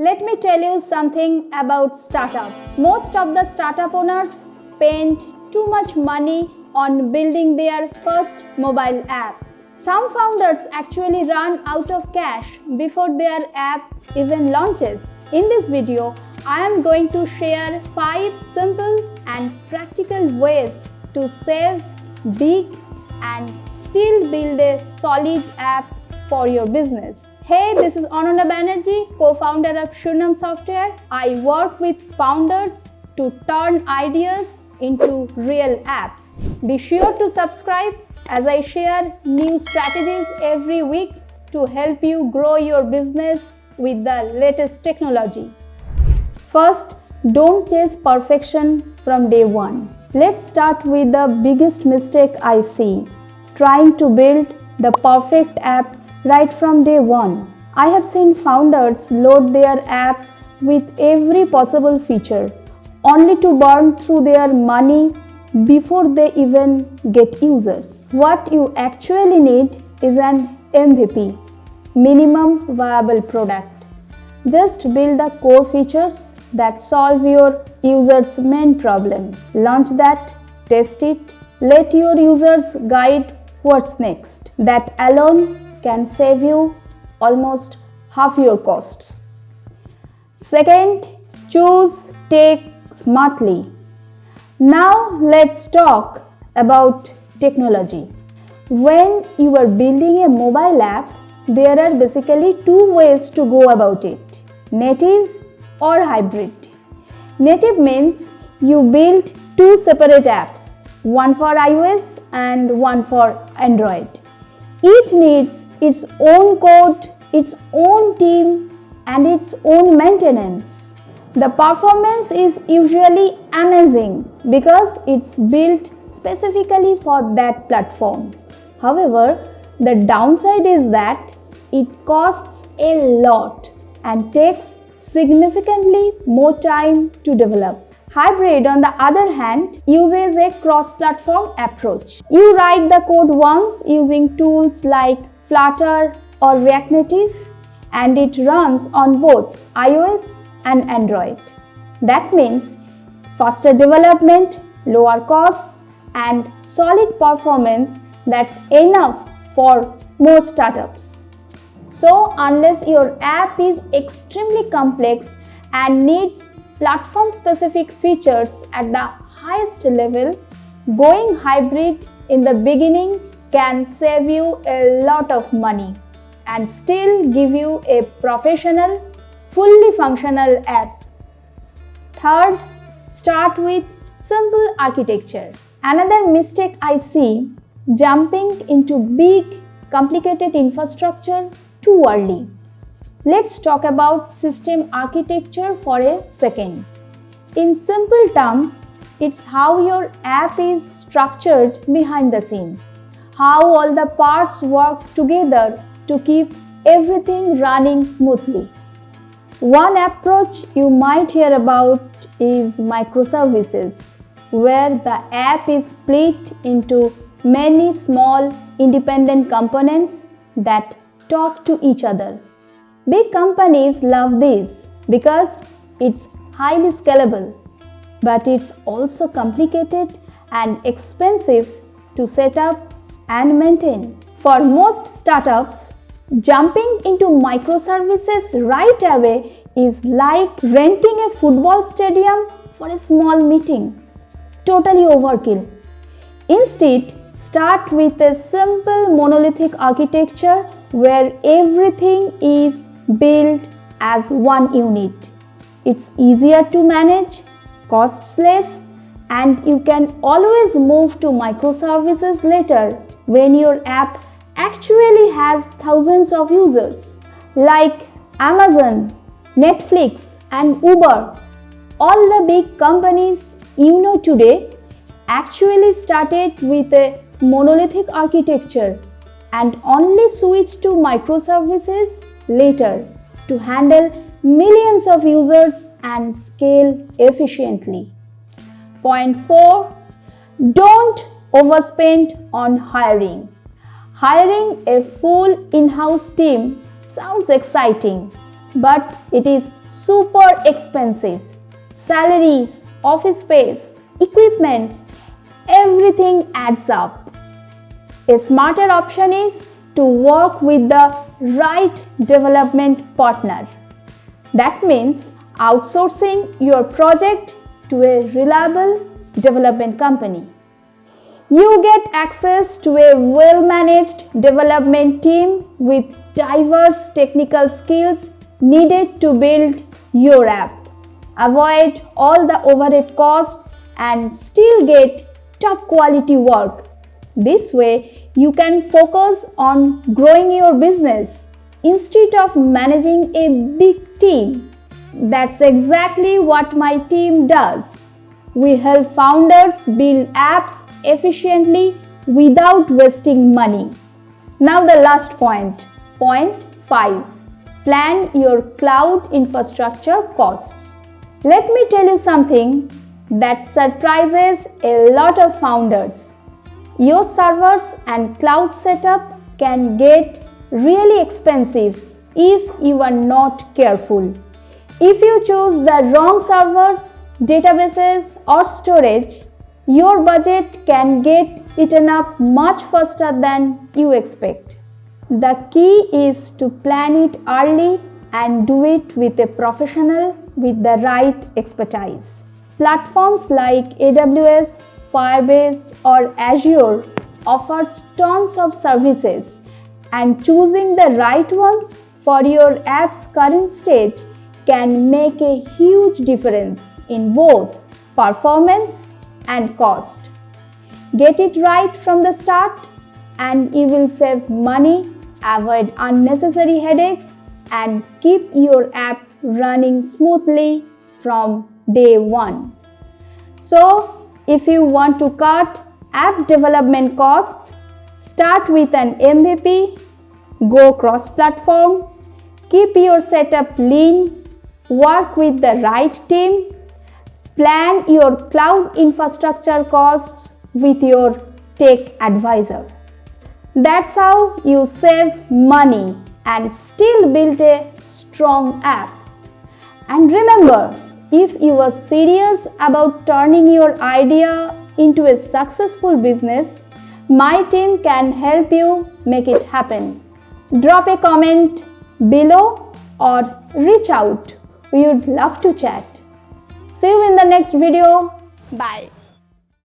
Let me tell you something about startups. Most of the startup owners spend too much money on building their first mobile app. Some founders actually run out of cash before their app even launches. In this video, I am going to share 5 simple and practical ways to save big and still build a solid app for your business. Hey, this is Ananda Banerjee, co-founder of Sunyam Software. I work with founders to turn ideas into real apps. Be sure to subscribe as I share new strategies every week to help you grow your business with the latest technology. First, don't chase perfection from day one. Let's start with the biggest mistake I see, trying to build the perfect app right from day one. I have seen founders load their app with every possible feature, only to burn through their money before they even get users. What you actually need is an MVP, minimum viable product. Just build the core features that solve your users' main problem. Launch that, test it, let your users guide what's next. That alone can save you almost half your costs. Second, choose tech smartly. Now let's talk about technology. When you are building a mobile app, there are basically 2 ways to go about it: native or hybrid. Native means you build 2 separate apps, one for iOS and one for Android. Each needs its own code, its own team, and its own maintenance. The performance is usually amazing because it's built specifically for that platform. However, the downside is that it costs a lot and takes significantly more time to develop. Hybrid, on the other hand, uses a cross-platform approach. You write the code once using tools like Flutter or React Native, and it runs on both iOS and Android. That means faster development, lower costs, and solid performance that's enough for most startups. So, unless your app is extremely complex and needs platform-specific features at the highest level, going hybrid in the beginning can save you a lot of money and still give you a professional, fully functional app. Third, start with simple architecture. Another mistake I see, jumping into big, complicated infrastructure too early. Let's talk about system architecture for a second. In simple terms, it's how your app is structured behind the scenes, how all the parts work together to keep everything running smoothly. One approach you might hear about is microservices, where the app is split into many small independent components that talk to each other. Big companies love this because it's highly scalable, but it's also complicated and expensive to set up and maintain. For most startups, jumping into microservices right away is like renting a football stadium for a small meeting. Totally overkill. Instead, start with a simple monolithic architecture where everything is built as one unit. It's easier to manage, costs less, and you can always move to microservices later when your app actually has thousands of users. Like Amazon, Netflix, and Uber, all the big companies you know today actually started with a monolithic architecture and only switched to microservices later to handle millions of users and scale efficiently. Point 4. Don't overspend on hiring. Hiring a full in-house team sounds exciting, but it is super expensive. Salaries, office space, equipments, everything adds up. A smarter option is to work with the right development partner. That means outsourcing your project to a reliable development company. You get access to a well-managed development team with diverse technical skills needed to build your app. Avoid all the overhead costs and still get top quality work. This way, you can focus on growing your business instead of managing a big team. That's exactly what my team does. We help founders build apps efficiently without wasting money. Now the last point. Point 5. Plan your cloud infrastructure costs. Let me tell you something that surprises a lot of founders. Your servers and cloud setup can get really expensive if you are not careful. If you choose the wrong servers, databases or storage, your budget can get eaten up much faster than you expect. The key is to plan it early and do it with a professional with the right expertise. Platforms like AWS, Firebase or Azure offers tons of services, and choosing the right ones for your app's current stage can make a huge difference in both performance and cost. Get it right from the start and you will save money, avoid unnecessary headaches, and keep your app running smoothly from day one. So, if you want to cut app development costs, start with an MVP, go cross-platform, keep your setup lean, work with the right team, plan your cloud infrastructure costs with your tech advisor. That's how you save money and still build a strong app. And remember, if you are serious about turning your idea into a successful business, my team can help you make it happen. Drop a comment below or reach out. We would love to chat. See you in the next video. Bye.